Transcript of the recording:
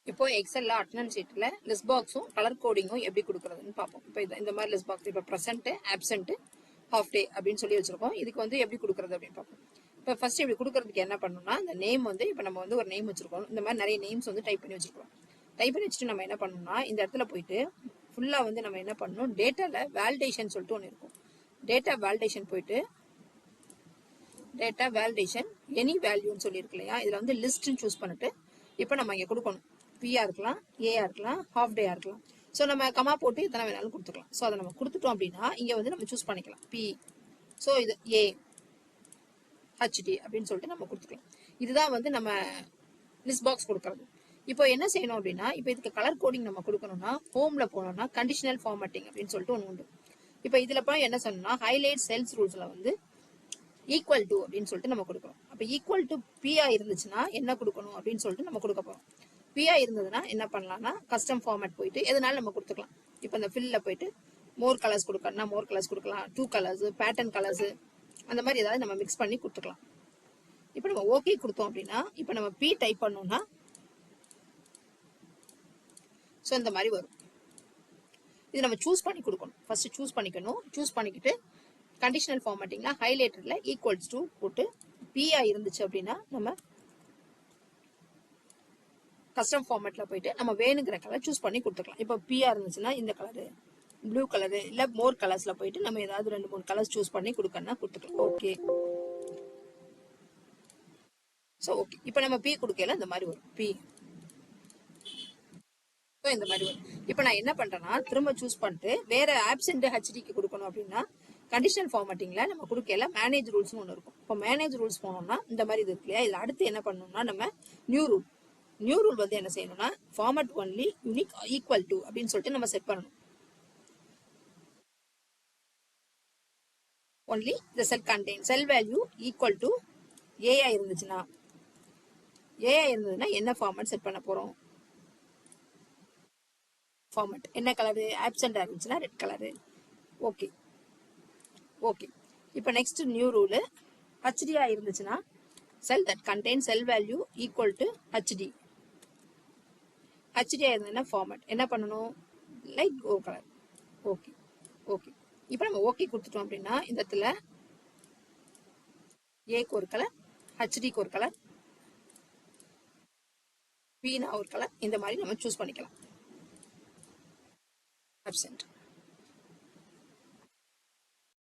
இப்போ எக்ஸல்ல attendance ஷீட்ல list பாக்ஸும் colour கோடிங்கும் எப்படி கொடுக்குறதுன்னு பார்ப்போம். இப்போ இந்த மாதிரி லிஸ்ட் பாக்ஸ் இப்போ ப்ரெசென்ட், ஆப்சென்ட், ஹாஃப் டே அப்படின்னு சொல்லி வச்சிருக்கோம். இதுக்கு வந்து எப்படி கொடுக்குறது அப்படின்னு பார்ப்போம். இப்போ ஃபர்ஸ்ட் இப்படி கொடுக்கறதுக்கு என்ன பண்ணணும்னா, இந்த நேம் வந்து இப்போ நம்ம வந்து ஒரு நேம் வச்சிருக்கோம். இந்த மாதிரி நிறைய நேம்ஸ் வந்து டைப் பண்ணி வச்சிருக்கோம். டைப் பண்ணி வச்சுட்டு நம்ம என்ன பண்ணணும்னா, இந்த இடத்துல போயிட்டு ஃபுல்லாக வந்து நம்ம என்ன பண்ணணும், டேட்டாவில் வேலிடேஷன் சொல்லிட்டு ஒன்று இருக்கும். டேட்டா வேலிடேஷன் போயிட்டு டேட்டா வேலிடேஷன் எனி வேல்யூன்னு சொல்லியிருக்கு இல்லையா, இதில் வந்து லிஸ்ட்னு சூஸ் பண்ணிட்டு இப்போ நம்ம இங்கே கொடுக்கணும். பிஆ இருக்கலாம், ஏஆ இருக்கலாம், ஹாஃப் டேயா இருக்கலாம். ஸோ நம்ம கமா போட்டு எத்தனை வேணாலும் கொடுத்துக்கலாம். ஸோ அதை நம்ம கொடுத்துட்டோம் அப்படின்னா இங்கே வந்து நம்ம சூஸ் பண்ணிக்கலாம் பி. ஸோ இது ஏ ஹச்டி அப்படின்னு சொல்லிட்டு நம்ம கொடுத்துக்கலாம். இதுதான் வந்து நம்ம லிஸ்ட் பாக்ஸ் கொடுக்கறது. இப்போ என்ன செய்யணும் அப்படின்னா, இப்போ இதுக்கு கலர் கோடிங் நம்ம கொடுக்கணும்னா ஹோம்ல போனோம்னா கண்டிஷனல் ஃபார்மேட்டிங் அப்படின்னு சொல்லிட்டு ஒன்று உண்டு. இப்போ இதில் போய் என்ன சொன்னோம்னா, ஹைலைட் செல்ஸ் ரூல்ஸில் வந்து ஈக்குவல் டு அப்படின்னு சொல்லிட்டு நம்ம கொடுக்கணும். அப்போ ஈக்குவல் டு பிஆ இருந்துச்சுன்னா என்ன கொடுக்கணும் அப்படின்னு சொல்லிட்டு நம்ம கொடுக்க போகிறோம். பிஆ இருந்ததுன்னா என்ன பண்ணலாம்னா, கஸ்டம் ஃபார்மேட் போயிட்டு எதனாலும் நம்ம கொடுத்துக்கலாம். இப்போ இந்த ஃபில்ல போயிட்டு மோர் கலர்ஸ் கொடுக்கணும்னா மோர் கலர்ஸ் கொடுக்கலாம், 2 கலர்ஸ், பேட்டர்ன் கலர்ஸ், அந்த மாதிரி ஏதாவது நம்ம மிக்ஸ் பண்ணி கொடுத்துக்கலாம். இப்போ நம்ம ஓகே கொடுத்தோம் அப்படின்னா, இப்போ நம்ம பி டைப் பண்ணோம்னா ஸோ இந்த மாதிரி வரும். இது நம்ம சூஸ் பண்ணி கொடுக்கணும். ஃபர்ஸ்ட் சூஸ் பண்ணிக்கணும். சூஸ் பண்ணிக்கிட்டு கண்டிஷனல் ஃபார்மேட்டிங்ல ஹைலைட்டர்ல ஈக்குவல்ஸ் டு போட்டு பிஆ இருந்துச்சு அப்படின்னா நம்ம கஸ்டம் ஃபார்மேட்ல போயிட்டு நம்ம வேணுங்கிற கலர் சூஸ் பண்ணி கொடுத்துக்கலாம். இப்போ பிஆ இருந்துச்சுன்னா இந்த கலரு, ப்ளூ கலரு, இல்லை மோர் கலர்ஸ்ல போயிட்டு நம்ம ஏதாவது 2-3 கலர்ஸ் சூஸ் பண்ணி கொடுக்கணும்னா கொடுத்துக்கலாம். ஓகே. So okay. இப்போ நம்ம பி கொடுக்கல இந்த மாதிரி வரும் பி. இந்த மாதிரி வரும். இப்போ நான் என்ன பண்றேன்னா, திரும்ப சூஸ் பண்ணிட்டு வேற ஆப்சென்ட் ஹெச்டிக்கு கொடுக்கணும் அப்படின்னா கண்டிஷனல் ஃபார்மேட்டிங்ல நம்ம கொடுக்கல மேனேஜ் ரூல்ஸ்னு ஒன்று இருக்கும். இப்போ மேனேஜ் ரூல்ஸ் போனோம்னா இந்த மாதிரி இது இருக்கு இல்லையா, இதில் அடுத்து என்ன பண்ணணும்னா நம்ம நியூ ரூல் வந்து என்ன செய்யணும்னா, format only unique equal to அப்படின்னு சொல்லிட்டு நம்ம செட் பண்ணணும். Only the sell contain cell value equal to AI இருந்துச்சுன்னா, ஏஐ இருந்ததுன்னா என்ன ஃபார்மேட் செட் பண்ண போறோம், ஃபார்மேட் என்ன கலரு, ஆப்சென்டா இருந்துச்சுன்னா ரெட் கலரு. Okay okay. இப்போ நெக்ஸ்ட் நியூ ரூல் ஹச்டியா இருந்துச்சுன்னா cell that contain cell value equal to ஹச்டி. ஹச்டியா இருந்ததுன்னா ஃபார்மேட் என்ன பண்ணணும், light go colour. Okay okay. இப்போ நம்ம ஓகே கொடுத்துட்டோம் அப்படின்னா இந்த இடத்துல ஏக்கு ஒரு கலர், ஹச்டிக்கு ஒரு கலர், பீனா ஒரு கலர், இந்த மாதிரி நம்ம சூஸ் பண்ணிக்கலாம். ஆப்சென்ட்.